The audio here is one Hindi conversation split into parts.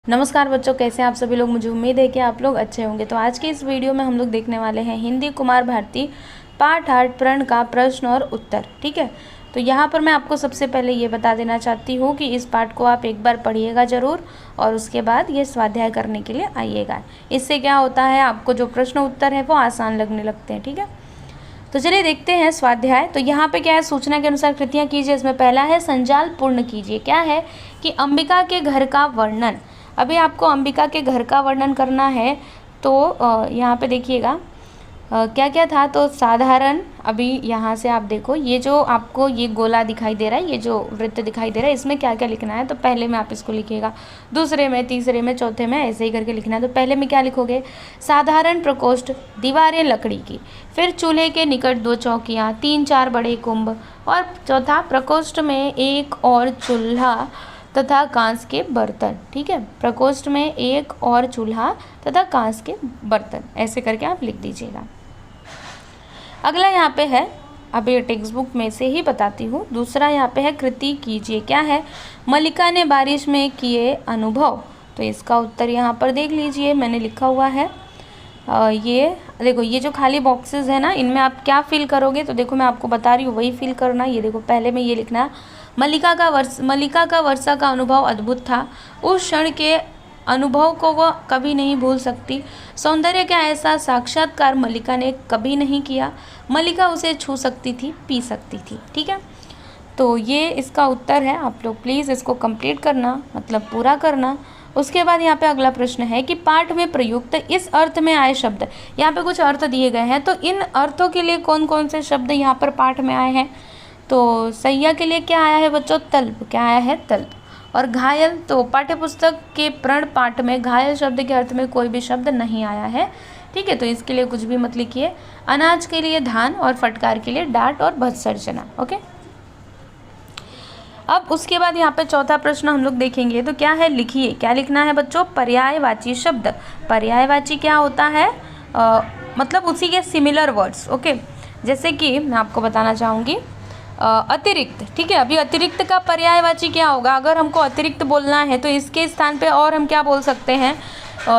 नमस्कार बच्चों, कैसे हैं आप सभी लोग। मुझे उम्मीद है कि आप लोग अच्छे होंगे। तो आज के इस वीडियो में हम लोग देखने वाले हैं हिंदी कुमार भारती पाठ 8 प्रण का प्रश्न और उत्तर। ठीक है, तो यहाँ पर मैं आपको सबसे पहले ये बता देना चाहती हूँ कि इस पाठ को आप एक बार पढ़िएगा ज़रूर और उसके बाद ये स्वाध्याय करने के लिए आइएगा। इससे क्या होता है, आपको जो प्रश्न उत्तर है वो आसान लगने लगते हैं। ठीक है, तो चलिए देखते हैं स्वाध्याय। तो यहाँ पे क्या है, सूचना के अनुसार कृतियाँ कीजिए। इसमें पहला है संजाल पूर्ण कीजिए। क्या है कि अंबिका के घर का वर्णन। अभी आपको अंबिका के घर का वर्णन करना है। तो यहाँ पे देखिएगा क्या क्या था। तो साधारण, अभी यहाँ से आप देखो, ये जो आपको ये गोला दिखाई दे रहा है, ये जो वृत्त दिखाई दे रहा है, इसमें क्या क्या लिखना है। तो पहले में आप इसको लिखिएगा, दूसरे में, तीसरे में, चौथे में, ऐसे ही करके लिखना है। तो पहले में क्या लिखोगे, साधारण प्रकोष्ठ, दीवारें लकड़ी की, फिर चूल्हे के निकट 2 चौकियाँ, 3-4 बड़े कुंभ, और चौथा प्रकोष्ठ में एक और चूल्हा तथा कांस के बर्तन। ठीक है, प्रकोष्ठ में एक और चूल्हा तथा कांस के बर्तन, ऐसे करके आप लिख दीजिएगा। अगला यहाँ पे है, अभी टेक्स्ट बुक में से ही बताती हूँ। दूसरा यहाँ पे है कृति कीजिए। क्या है, मल्लिका ने बारिश में किए अनुभव। तो इसका उत्तर यहाँ पर देख लीजिए, मैंने लिखा हुआ है। ये देखो, ये जो खाली बॉक्सेस है ना, इनमें आप क्या फिल करोगे। तो देखो मैं आपको बता रही हूँ, वही फिल करना। ये देखो, पहले में ये लिखना, मल्लिका का वर्षा का अनुभव अद्भुत था। उस क्षण के अनुभव को वह कभी नहीं भूल सकती। सौंदर्य का ऐसा साक्षात्कार मल्लिका ने कभी नहीं किया। मल्लिका उसे छू सकती थी, पी सकती थी। ठीक है, तो ये इसका उत्तर है। आप लोग प्लीज़ इसको कंप्लीट करना, मतलब पूरा करना। उसके बाद यहाँ पे अगला प्रश्न है कि पाठ में प्रयुक्त इस अर्थ में आए शब्द। यहाँ पे कुछ अर्थ दिए गए हैं, तो इन अर्थों के लिए कौन कौन से शब्द यहाँ पर पाठ में आए हैं। तो सैया के लिए क्या आया है बच्चों, तल्प। क्या आया है, तल्प। और घायल, तो पाठ्यपुस्तक के प्रण पाठ में घायल शब्द के अर्थ में कोई भी शब्द नहीं आया है। ठीक है, तो इसके लिए कुछ भी मत लिखिए। अनाज के लिए धान और फटकार के लिए डांट और भत्सर चना। ओके, अब उसके बाद यहाँ पे चौथा प्रश्न हम लोग देखेंगे। तो क्या है, लिखिए। क्या लिखना है बच्चों, पर्यायवाची शब्द। पर्यायवाची क्या होता है, मतलब उसी के सिमिलर वर्ड्स। ओके, जैसे कि मैं आपको बताना चाहूँगी अतिरिक्त। ठीक है, अभी अतिरिक्त का पर्यायवाची क्या होगा। अगर हमको अतिरिक्त बोलना है तो इसके स्थान पे और हम क्या बोल सकते हैं,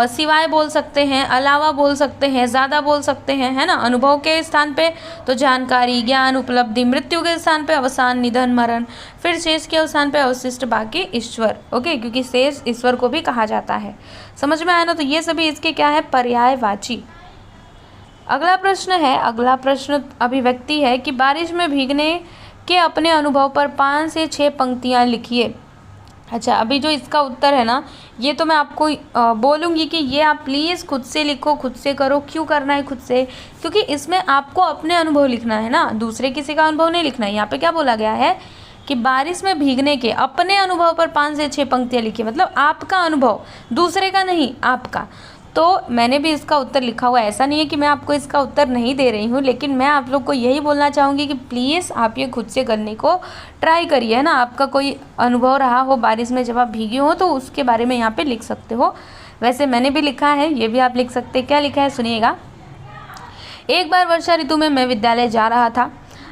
सिवाय बोल सकते हैं, अलावा बोल सकते हैं, ज़्यादा बोल सकते हैं, है ना। अनुभव के स्थान पे तो जानकारी, ज्ञान, उपलब्धि। मृत्यु के स्थान पे अवसान, निधन, मरण। फिर शेष के स्थान पे अवशिष्ट, बाकी, ईश्वर। ओके, क्योंकि शेष ईश्वर को भी कहा जाता है। समझ में आया ना। तो ये सभी इसके क्या है, पर्यायवाची। अगला प्रश्न है, अगला प्रश्न अभिव्यक्ति है कि बारिश में भीगने के अपने अनुभव पर 5 से 6 पंक्तियाँ लिखिए। अच्छा, अभी जो इसका उत्तर है ना, ये तो मैं आपको बोलूँगी कि ये आप प्लीज़ खुद से लिखो, खुद से करो। क्यों करना है खुद से, क्योंकि इसमें आपको अपने अनुभव लिखना है ना, दूसरे किसी का अनुभव नहीं लिखना है। यहाँ पे क्या बोला गया है कि बारिश में भीगने के अपने अनुभव पर 5 से 6 पंक्तियाँ लिखिए, मतलब आपका अनुभव, दूसरे का नहीं, आपका। तो मैंने भी इसका उत्तर लिखा हुआ है। ऐसा नहीं है कि मैं आपको इसका उत्तर नहीं दे रही हूँ, लेकिन मैं आप लोग को यही बोलना चाहूँगी कि प्लीज़ आप ये खुद से करने को ट्राई करिए, है ना। आपका कोई अनुभव रहा हो बारिश में जब आप भीगे हो, तो उसके बारे में यहाँ पे लिख सकते हो। वैसे मैंने भी लिखा है, ये भी आप लिख सकते हैं। क्या लिखा है, सुनिएगा। एक बार वर्षा ऋतु में मैं विद्यालय जा रहा था।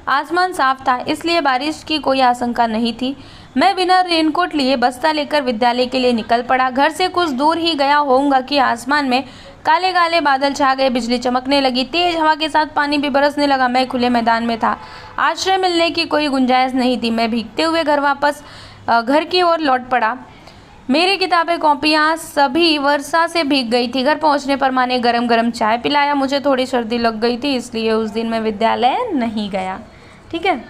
आसमान साफ था, इसलिए बारिश की कोई आशंका नहीं थी। मैं बिना रेनकोट लिए बस्ता लेकर विद्यालय के लिए निकल पड़ा। घर से कुछ दूर ही गया होऊंगा कि आसमान में काले काले बादल छा गए, बिजली चमकने लगी, तेज हवा के साथ पानी भी बरसने लगा। मैं खुले मैदान में था, आश्रय मिलने की कोई गुंजाइश नहीं थी। मैं भीगते हुए घर की ओर लौट पड़ा। मेरी किताबें, कॉपियाँ सभी वर्षा से भीग गई थी। घर पहुँचने पर माँ ने गरम गरम चाय पिलाया। मुझे थोड़ी सर्दी लग गई थी, इसलिए उस दिन मैं विद्यालय नहीं गया। ठीक है,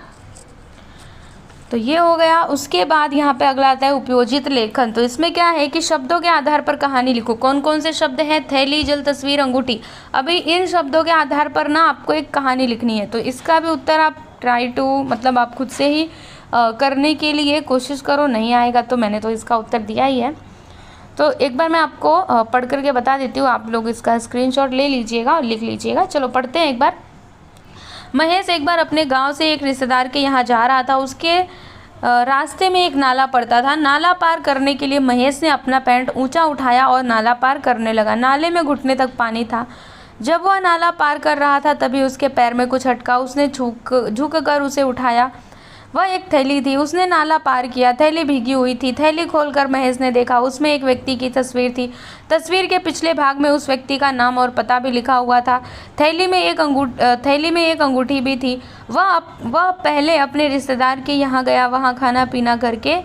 तो ये हो गया। उसके बाद यहाँ पे अगला आता है उपयोजित लेखन। तो इसमें क्या है कि शब्दों के आधार पर कहानी लिखो। कौन कौन से शब्द हैं, थैली, जल, तस्वीर, अंगूठी। अभी इन शब्दों के आधार पर ना आपको एक कहानी लिखनी है। तो इसका भी उत्तर आप ट्राई टू, मतलब आप खुद से ही करने के लिए कोशिश करो। नहीं आएगा तो मैंने तो इसका उत्तर दिया ही है। तो एक बार मैं आपको पढ़ करके बता देती हूँ, आप लोग इसका स्क्रीनशॉट ले लीजिएगा और लिख लीजिएगा। चलो पढ़ते हैं एक बार। महेश एक बार अपने गांव से एक रिश्तेदार के यहाँ जा रहा था। उसके रास्ते में एक नाला पड़ता था। नाला पार करने के लिए महेश ने अपना पैंट ऊंचा उठाया और नाला पार करने लगा। नाले में घुटने तक पानी था। जब वह नाला पार कर रहा था तभी उसके पैर में कुछ अटका। उसने झुक कर उसे उठाया। वह एक थैली थी, उसने नाला पार किया, थैली भीगी हुई थी। थैली खोलकर महेश ने देखा, उसमें एक व्यक्ति की तस्वीर थी। तस्वीर के पिछले भाग में उस व्यक्ति का नाम और पता भी लिखा हुआ था। थैली में एक अंगूठी भी थी। वह पहले अपने रिश्तेदार के यहाँ गया, वहाँ खाना पीना करके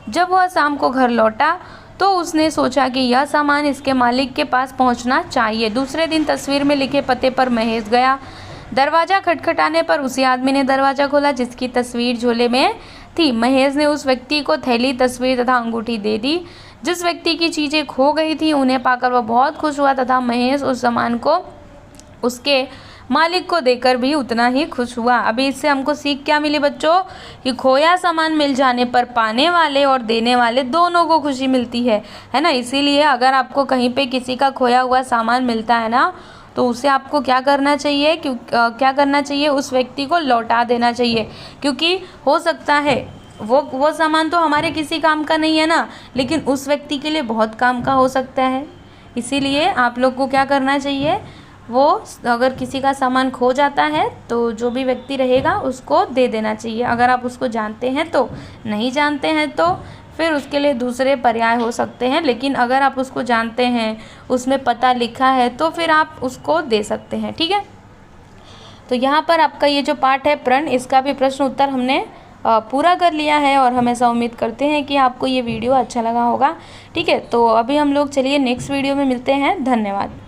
जब वह शाम को घर लौटा तो उसने सोचा कि यह सामान इसके मालिक के पास पहुंचना चाहिए। दूसरे दिन तस्वीर में लिखे पते पर महेश गया। दरवाज़ा खटखटाने पर उसी आदमी ने दरवाज़ा खोला जिसकी तस्वीर झोले में थी। महेश ने उस व्यक्ति को थैली, तस्वीर तथा अंगूठी दे दी। जिस व्यक्ति की चीज़ें खो गई थी उन्हें पाकर वह बहुत खुश हुआ तथा महेश उस सामान को उसके मालिक को देकर भी उतना ही खुश हुआ। अभी इससे हमको सीख क्या मिली बच्चों, कि खोया सामान मिल जाने पर पाने वाले और देने वाले दोनों को खुशी मिलती है ना। इसीलिए अगर आपको कहीं पे किसी का खोया हुआ सामान मिलता है ना, तो उसे आपको क्या करना चाहिए, क्या करना चाहिए, उस व्यक्ति को लौटा देना चाहिए। क्योंकि हो सकता है वो सामान तो हमारे किसी काम का नहीं है ना, लेकिन उस व्यक्ति के लिए बहुत काम का हो सकता है। इसीलिए आप लोग को क्या करना चाहिए, वो अगर किसी का सामान खो जाता है तो जो भी व्यक्ति रहेगा उसको दे देना चाहिए। अगर आप उसको जानते हैं तो, नहीं जानते हैं तो फिर उसके लिए दूसरे पर्याय हो सकते हैं। लेकिन अगर आप उसको जानते हैं, उसमें पता लिखा है, तो फिर आप उसको दे सकते हैं। ठीक है, तो यहाँ पर आपका ये जो पार्ट है प्रण, इसका भी प्रश्न उत्तर हमने पूरा कर लिया है और हम ऐसा उम्मीद करते हैं कि आपको ये वीडियो अच्छा लगा होगा। ठीक है, तो अभी हम लोग चलिए नेक्स्ट वीडियो में मिलते हैं। धन्यवाद।